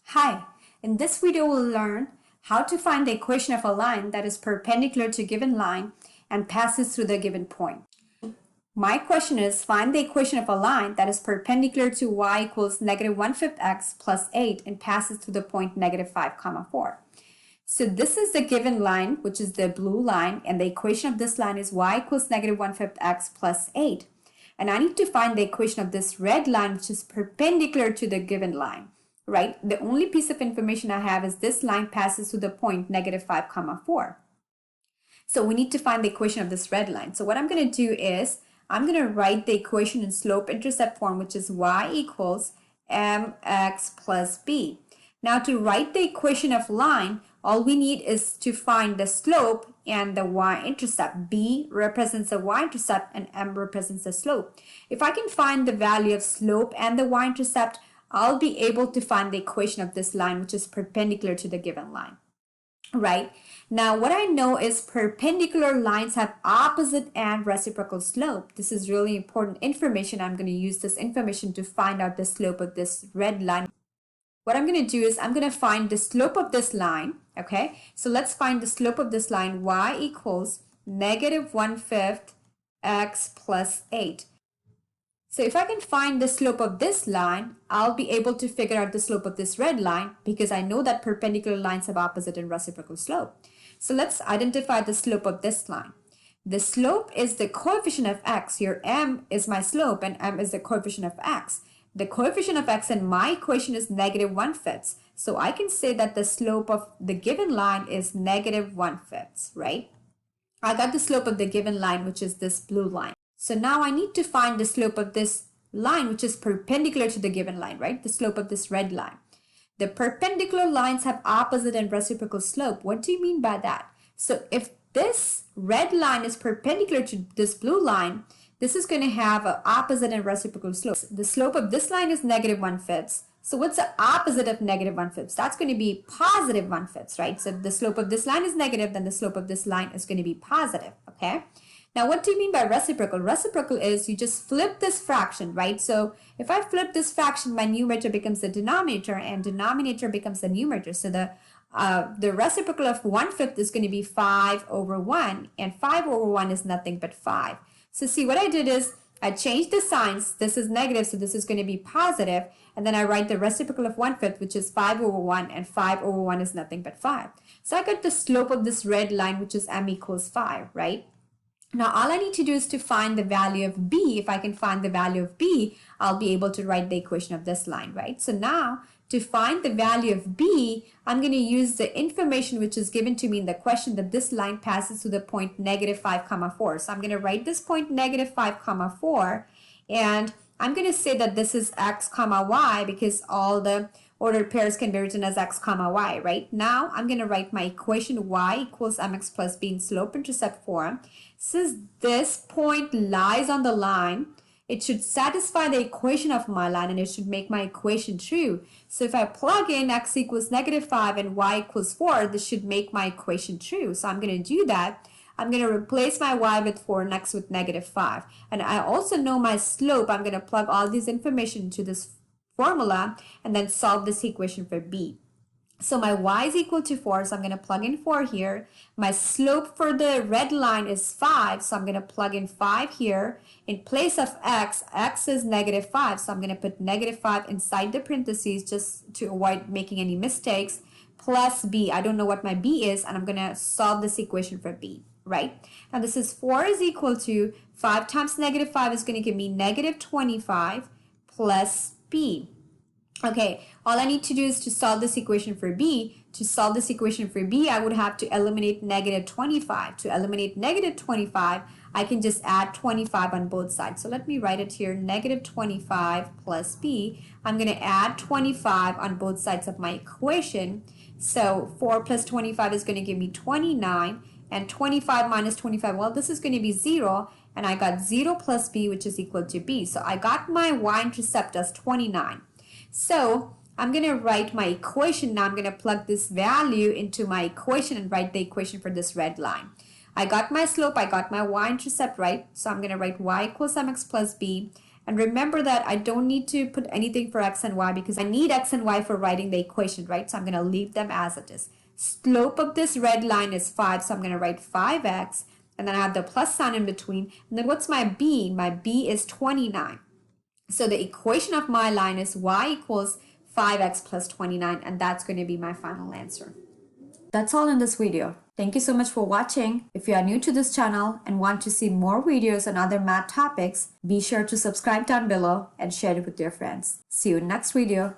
Hi, in this video we'll learn how to find the equation of a line that is perpendicular to a given line and passes through the given point. My question is, find the equation of a line that is perpendicular to y equals negative 1/5 x plus 8 and passes through the point negative 5, comma 4. So this is the given line, which is the blue line, and the equation of this line is y equals negative 1/5 x plus 8. And I need to find the equation of this red line, which is perpendicular to the given line. Right? The only piece of information I have is this line passes through the point negative 5, comma 4. So we need to find the equation of this red line. So what I'm going to do is I'm going to write the equation in slope-intercept form, which is y equals mx plus b. Now to write the equation of line, all we need is to find the slope and the y-intercept. B represents the y-intercept and m represents the slope. If I can find the value of slope and the y-intercept, I'll be able to find the equation of this line, which is perpendicular to the given line, right? Now, what I know is perpendicular lines have opposite and reciprocal slope. This is really important information. I'm going to use this information to find out the slope of this red line. What I'm going to do is I'm going to find the slope of this line, okay? So let's find the slope of this line. Y equals negative 1/5 x plus 8. So if I can find the slope of this line, I'll be able to figure out the slope of this red line because I know that perpendicular lines have opposite and reciprocal slope. So let's identify the slope of this line. The slope is the coefficient of x. Here m is my slope and m is the coefficient of x. The coefficient of x in my equation is negative 1/5. So I can say that the slope of the given line is negative 1/5, right? I got the slope of the given line, which is this blue line. So now I need to find the slope of this line, which is perpendicular to the given line, right? The slope of this red line. The perpendicular lines have opposite and reciprocal slope. What do you mean by that? So if this red line is perpendicular to this blue line, this is going to have an opposite and reciprocal slope. The slope of this line is negative 1/5. So what's the opposite of negative 1/5? That's going to be positive 1/5, right? So if the slope of this line is negative, then the slope of this line is going to be positive, okay? Now, what do you mean by reciprocal? Reciprocal is you just flip this fraction, right? So if I flip this fraction, my numerator becomes the denominator and denominator becomes the numerator. So the reciprocal of 1/5 is going to be 5 over 1, and 5 over 1 is nothing but 5. So see, what I did is I changed the signs. This is negative, so this is going to be positive. And then I write the reciprocal of 1/5, which is 5 over 1, and 5 over 1 is nothing but 5. So I got the slope of this red line, which is m equals 5, right? Now, all I need to do is to find the value of b. If I can find the value of b, I'll be able to write the equation of this line, right? So now, to find the value of b, I'm going to use the information which is given to me in the question that this line passes through the point negative 5, comma 4. So I'm going to write this point negative 5, comma 4, and I'm going to say that this is x, comma y because all the ordered pairs can be written as x, comma y, right? Now I'm going to write my equation y equals mx plus b in slope-intercept form. Since this point lies on the line, it should satisfy the equation of my line and it should make my equation true. So if I plug in x equals negative 5 and y equals 4, this should make my equation true. So I'm going to do that. I'm going to replace my y with 4 and x with negative 5. And I also know my slope. I'm going to plug all this information into this formula and then solve this equation for b. So my y is equal to 4, so I'm going to plug in 4 here. My slope for the red line is 5, so I'm going to plug in 5 here. In place of x, x is negative 5, so I'm going to put negative 5 inside the parentheses just to avoid making any mistakes, plus b. I don't know what my b is, and I'm going to solve this equation for b, right? Now this is 4 is equal to 5 times negative 5 is going to give me negative 25 plus b. Okay, all I need to do is to solve this equation for b. To solve this equation for b, I would have to eliminate negative 25. To eliminate negative 25, I can just add 25 on both sides. So let me write it here, negative 25 plus b. I'm going to add 25 on both sides of my equation. So 4 plus 25 is going to give me 29. And 25 minus 25, well, this is going to be 0. And I got 0 plus b, which is equal to b. So I got my y-intercept as 29. So I'm going to write my equation. Now I'm going to plug this value into my equation and write the equation for this red line. I got my slope, I got my y-intercept, right? So I'm going to write y equals mx plus b. And remember that I don't need to put anything for x and y because I need x and y for writing the equation, right? So I'm going to leave them as it is. Slope of this red line is 5, so I'm going to write 5x, and then I have the plus sign in between. And then what's my b? My b is 29. So the equation of my line is y equals 5x plus 29, and that's going to be my final answer. That's all in this video. Thank you so much for watching. If you are new to this channel and want to see more videos on other math topics, be sure to subscribe down below and share it with your friends. See you in the next video.